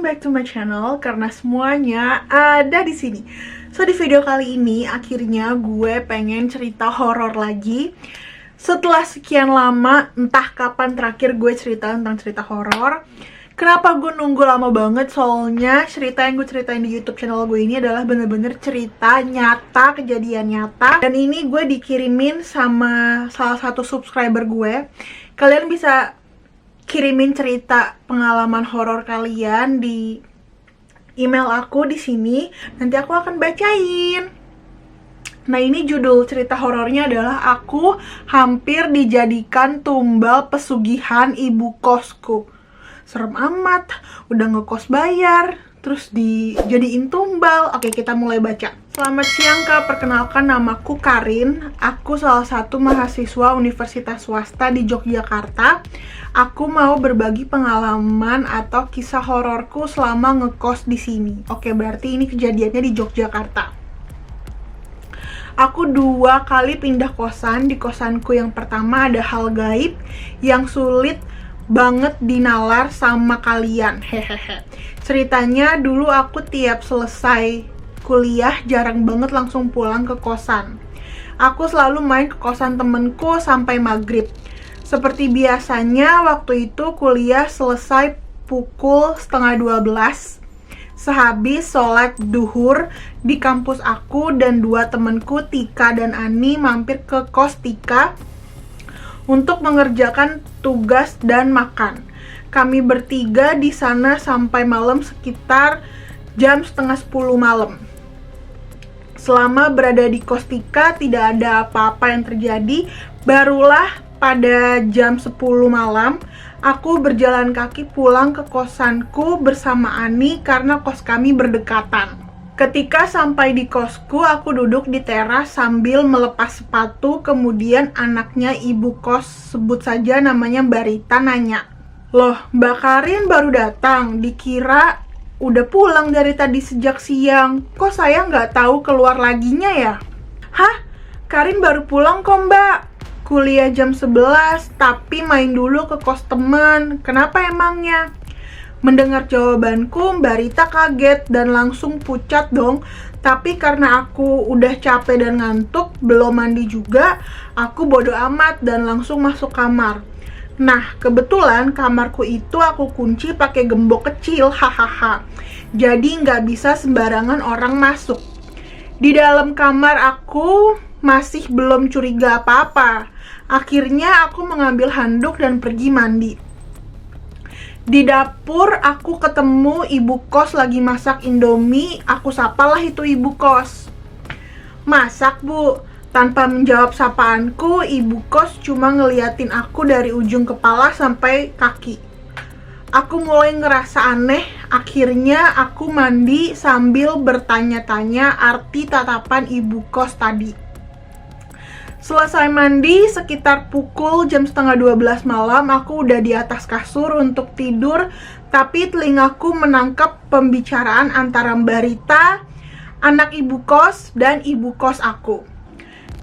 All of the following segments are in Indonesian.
back to my channel karena semuanya ada di sini. So di video kali ini akhirnya gue pengen cerita horor lagi. Setelah sekian lama, entah kapan terakhir gue cerita tentang cerita horor. Kenapa gue nunggu lama banget? Soalnya cerita yang gue ceritain di YouTube channel gue ini adalah bener-bener cerita nyata, kejadian nyata. Dan ini gue dikirimin sama salah satu subscriber gue. Kalian bisa kirimin cerita pengalaman horor kalian di email aku di sini. Nanti aku akan bacain. Nah, ini judul cerita horornya adalah aku hampir dijadikan tumbal pesugihan ibu kosku. Serem amat, udah ngekos bayar, terus dijadiin tumbal. Oke, kita mulai baca. Selamat siang Kak, perkenalkan namaku Karin. Aku salah satu mahasiswa universitas swasta di Yogyakarta. Aku mau berbagi pengalaman atau kisah hororku selama ngekos di sini. Oke, berarti ini kejadiannya di Yogyakarta. Aku 2 kali pindah kosan. Di kosanku yang pertama ada hal gaib yang sulit banget dinalar sama kalian. Hehehe. Ceritanya dulu aku tiap selesai kuliah jarang banget langsung pulang ke kosan. Aku selalu main ke kosan temenku sampai maghrib. Seperti biasanya waktu itu kuliah selesai pukul 11:30. Sehabis sholat duhur di kampus aku dan 2 temenku Tika dan Ani mampir ke kos Tika untuk mengerjakan tugas dan makan. Kami bertiga di sana sampai malam sekitar jam setengah 10 malam. Selama berada di kos Tika tidak ada apa-apa yang terjadi. Barulah pada jam 10 malam aku berjalan kaki pulang ke kosanku bersama Ani karena kos kami berdekatan. Ketika sampai di kosku, aku duduk di teras sambil melepas sepatu. Kemudian anaknya ibu kos, sebut saja namanya Mbak Rita, nanya, "Loh, Mbak Karin baru datang, dikira udah pulang dari tadi sejak siang. Kok saya nggak tahu keluar laginya ya?" "Hah? Karin baru pulang kok Mbak. Kuliah jam 11, tapi main dulu ke kos teman. Kenapa emangnya?" Mendengar jawabanku, Mbak Rita kaget dan langsung pucat dong. Tapi karena aku udah capek dan ngantuk, belum mandi juga, aku bodo amat dan langsung masuk kamar. Nah, kebetulan kamarku itu aku kunci pakai gembok kecil, hahaha. Jadi nggak bisa sembarangan orang masuk. Di dalam kamar aku masih belum curiga apa-apa. Akhirnya aku mengambil handuk dan pergi mandi. Di dapur aku ketemu ibu kos lagi masak Indomie. Aku sapalah itu ibu kos. "Masak Bu?" Tanpa menjawab sapaanku, ibu kos cuma ngeliatin aku dari ujung kepala sampai kaki. Aku mulai ngerasa aneh. Akhirnya aku mandi sambil bertanya-tanya arti tatapan ibu kos tadi. Selesai mandi sekitar pukul jam setengah 12 malam, aku udah di atas kasur untuk tidur, tapi telingaku menangkap pembicaraan antara Mbak Rita, anak ibu kos, dan ibu kos aku.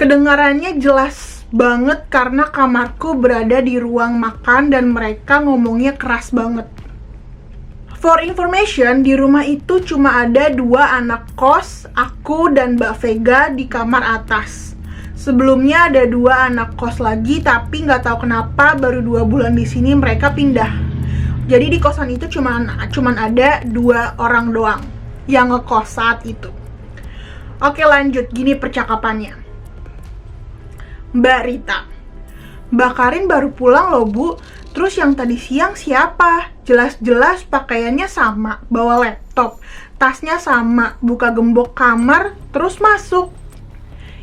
Kedengarannya jelas banget karena kamarku berada di ruang makan dan mereka ngomongnya keras banget. For information, di rumah itu cuma ada 2 anak kos, aku dan Mbak Vega di kamar atas. Sebelumnya ada 2 anak kos lagi, tapi nggak tahu kenapa baru 2 bulan di sini mereka pindah. Jadi di kosan itu cuman ada 2 orang doang yang ngekos saat itu. Oke, lanjut, gini percakapannya. Mbak Rita, "Mbak Karin baru pulang loh Bu. Terus yang tadi siang siapa? Jelas-jelas pakaiannya sama, bawa laptop, tasnya sama, buka gembok kamar, terus masuk."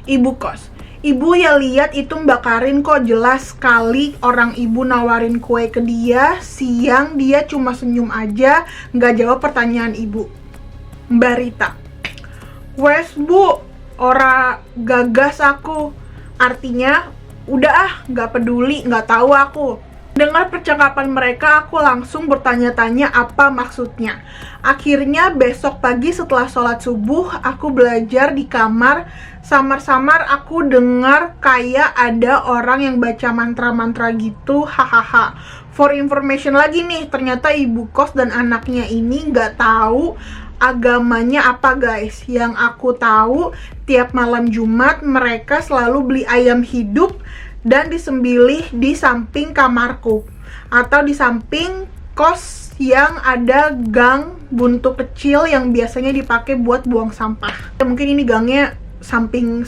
Ibu kos, "Ibu ya lihat itu Mbak Karin kok, jelas sekali orang ibu nawarin kue ke dia. Siang dia cuma senyum aja, nggak jawab pertanyaan ibu." Mbak Rita, "Wes Bu, ora gagas aku. Artinya, udah nggak peduli, nggak tahu aku." Dengar percakapan mereka, aku langsung bertanya-tanya apa maksudnya. Akhirnya besok pagi setelah sholat subuh, aku belajar di kamar. Samar-samar aku dengar kayak ada orang yang baca mantra-mantra gitu, hahaha. For information lagi nih, ternyata ibu kos dan anaknya ini nggak tahu agamanya apa guys. Yang aku tahu, tiap malam Jumat mereka selalu beli ayam hidup dan disembelih di samping kamarku atau di samping kos yang ada gang buntu kecil yang biasanya dipakai buat buang sampah. Mungkin ini gangnya samping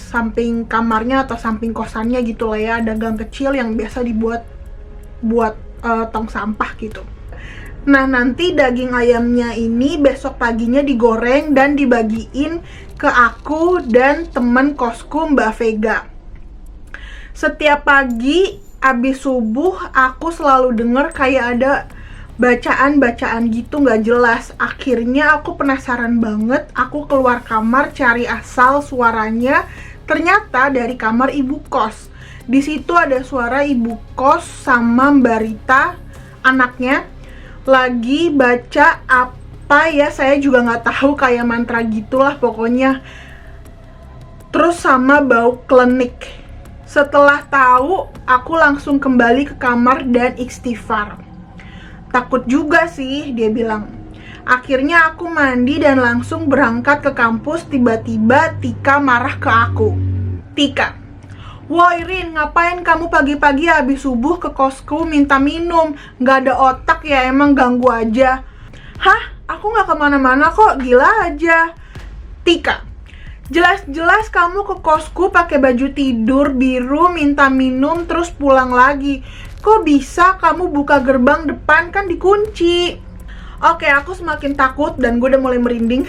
kamarnya atau samping kosannya gitu lah ya, ada gang kecil yang biasa dibuat buat tong sampah gitu. Nah, nanti daging ayamnya ini besok paginya digoreng dan dibagiin ke aku dan temen kosku Mbak Vega. Setiap pagi abis subuh aku selalu denger kayak ada bacaan-bacaan gitu nggak jelas. Akhirnya aku penasaran banget, aku keluar kamar cari asal suaranya. Ternyata dari kamar ibu kos. Di situ ada suara ibu kos sama Mbak Rita, anaknya, lagi baca apa ya, saya juga nggak tahu, kayak mantra gitulah pokoknya. Terus sama bau klenik. Setelah tahu, aku langsung kembali ke kamar dan istighfar. Takut juga sih, dia bilang. Akhirnya aku mandi dan langsung berangkat ke kampus. Tiba-tiba Tika marah ke aku. Tika, "Woi Rin, ngapain kamu pagi-pagi habis subuh ke kosku minta minum? Gak ada otak ya, emang ganggu aja." "Hah? Aku gak kemana-mana kok, gila aja." "Tika, jelas-jelas kamu ke kosku pakai baju tidur biru, minta minum, terus pulang lagi. Kok bisa kamu buka gerbang depan, kan dikunci?" Oke, aku semakin takut dan gue udah mulai merinding.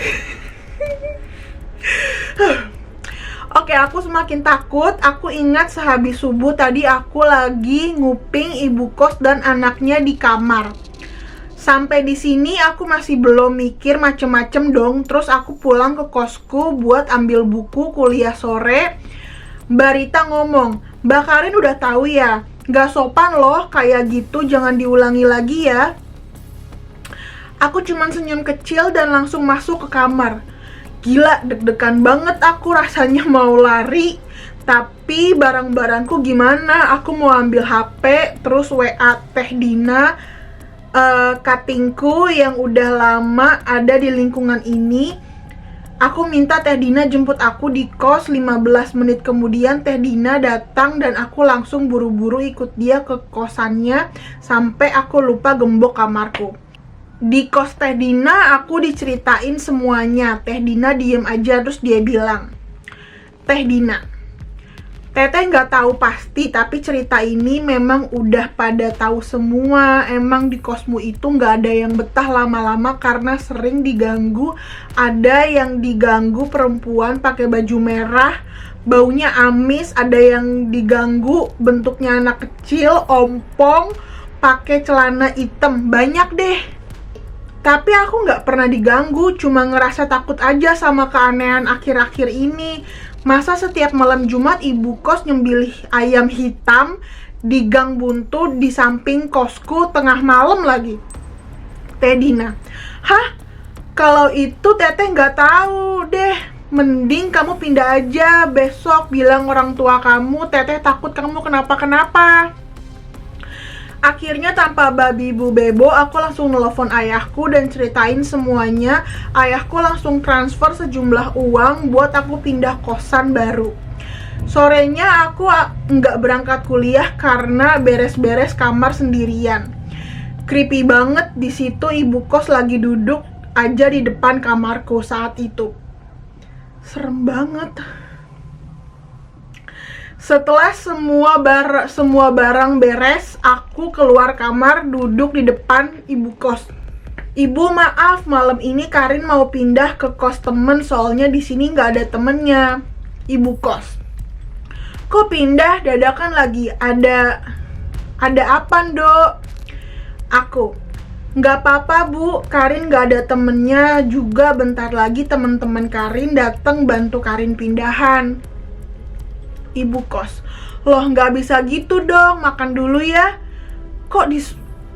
Oke, aku semakin takut. Aku ingat sehabis subuh tadi aku lagi nguping ibu kos dan anaknya di kamar. Sampai di sini aku masih belum mikir macem-macem dong. Terus aku pulang ke kosku buat ambil buku kuliah sore. Mbak Rita ngomong, "Mbak Karin udah tahu ya, gak sopan loh kayak gitu, jangan diulangi lagi ya." Aku cuman senyum kecil dan langsung masuk ke kamar. Gila, deg-degan banget aku, rasanya mau lari. Tapi barang-barangku gimana? Aku mau ambil HP, terus WA Teh Dina, katingku yang udah lama ada di lingkungan ini. Aku minta Teh Dina jemput aku di kos. 15 menit kemudian Teh Dina datang dan aku langsung buru-buru ikut dia ke kosannya sampai aku lupa gembok kamarku. Di kos Teh Dina aku diceritain semuanya. Teh Dina diem aja terus dia bilang, "Teh Dina, Teteh nggak tahu pasti, tapi cerita ini memang udah pada tahu semua. Emang di kosmu itu nggak ada yang betah lama-lama karena sering diganggu. Ada yang diganggu perempuan pakai baju merah, baunya amis. Ada yang diganggu bentuknya anak kecil, ompong, pakai celana hitam. Banyak deh. Tapi aku nggak pernah diganggu, cuma ngerasa takut aja sama keanehan akhir-akhir ini. Masa setiap malam Jumat ibu kos nyembelih ayam hitam di gang buntu di samping kosku tengah malam lagi." Teh Dina, "Hah? Kalau itu Teteh nggak tahu deh. Mending kamu pindah aja besok, bilang orang tua kamu, Teteh takut kamu kenapa-kenapa." Akhirnya tanpa babi bu bebo, aku langsung nelfon ayahku dan ceritain semuanya. Ayahku langsung transfer sejumlah uang buat aku pindah kosan baru. Sorenya aku nggak berangkat kuliah karena beres-beres kamar sendirian. Creepy banget, di situ ibu kos lagi duduk aja di depan kamarku saat itu. Serem banget. Setelah semua barang beres, aku keluar kamar duduk di depan ibu kos. "Ibu, maaf, malam ini Karin mau pindah ke kos temen, soalnya di sini nggak ada temennya." Ibu kos, "Kok pindah dadakan lagi? Ada apa, Dok?" Aku, "Nggak apa-apa, Bu. Karin nggak ada temennya juga. Bentar lagi teman-teman Karin datang bantu Karin pindahan." Ibu kos, "Loh, nggak bisa gitu dong, makan dulu ya." kok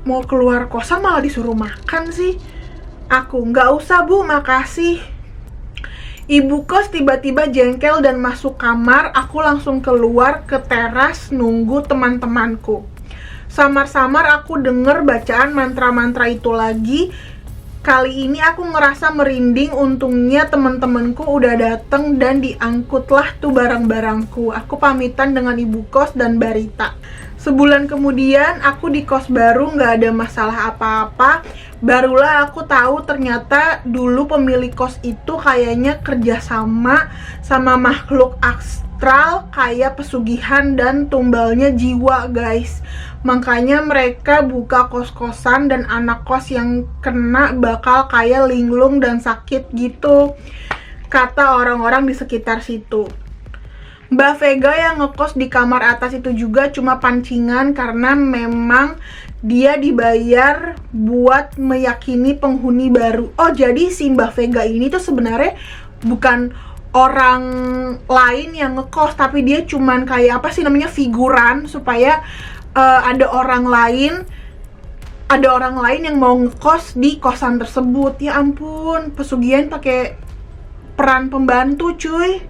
mau keluar kosan malah disuruh makan sih. Aku, nggak usah bu, makasih. Ibu kos tiba-tiba jengkel dan masuk kamar. Aku langsung keluar ke teras nunggu teman-temanku. Samar-samar aku denger bacaan mantra-mantra itu lagi. Kali ini aku ngerasa merinding. Untungnya teman-temanku udah dateng dan diangkutlah tuh barang-barangku. Aku pamitan dengan ibu kos dan Barita. Sebulan kemudian aku di kos baru, nggak ada masalah apa-apa. Barulah aku tahu ternyata dulu pemilik kos itu kayaknya kerjasama sama makhluk astral kayak pesugihan dan tumbalnya jiwa, guys. Makanya mereka buka kos-kosan dan anak kos yang kena bakal kayak linglung dan sakit gitu, kata orang-orang di sekitar situ. Mbak Vega yang ngekos di kamar atas itu juga cuma pancingan karena memang dia dibayar buat meyakini penghuni baru. Oh, jadi si Mbak Vega ini tuh sebenarnya bukan orang lain yang ngekos, tapi dia cuman kayak apa sih namanya, figuran supaya ada orang lain yang mau ngekos di kosan tersebut. Ya ampun, pesugihan pakai peran pembantu cuy.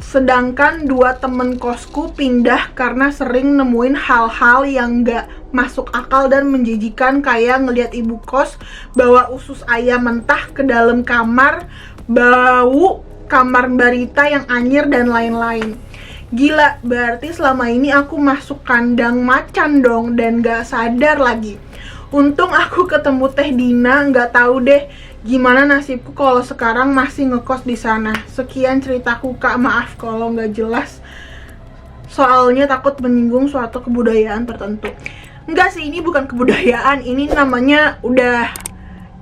Sedangkan dua temen kosku pindah karena sering nemuin hal-hal yang gak masuk akal dan menjijikan, kayak ngelihat ibu kos bawa usus ayam mentah ke dalam kamar, bau kamar Barita yang anyir dan lain-lain. Gila, berarti selama ini aku masuk kandang macan dong dan gak sadar lagi. Untung aku ketemu Teh Dina, gak tahu deh gimana nasibku kalau sekarang masih ngekos di sana. Sekian ceritaku Kak, maaf kalau nggak jelas. Soalnya takut menyinggung suatu kebudayaan tertentu. Enggak sih, ini bukan kebudayaan, ini namanya udah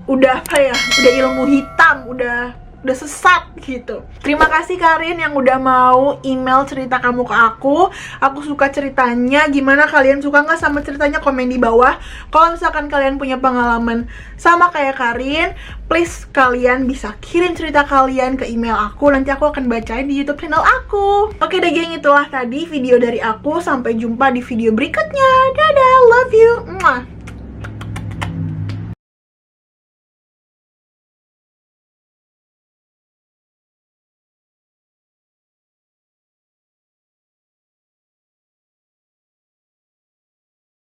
apa ya? Udah ilmu hitam, udah sesat gitu. Terima kasih Karin yang udah mau email cerita kamu ke aku. Aku suka ceritanya. Gimana, kalian suka nggak sama ceritanya? Komen di bawah. Kalau misalkan kalian punya pengalaman sama kayak Karin, please kalian bisa kirim cerita kalian ke email aku. Nanti aku akan bacain di YouTube channel aku. Oke deh geng, itulah tadi video dari aku. Sampai jumpa di video berikutnya. Dadah, love you. Mwah.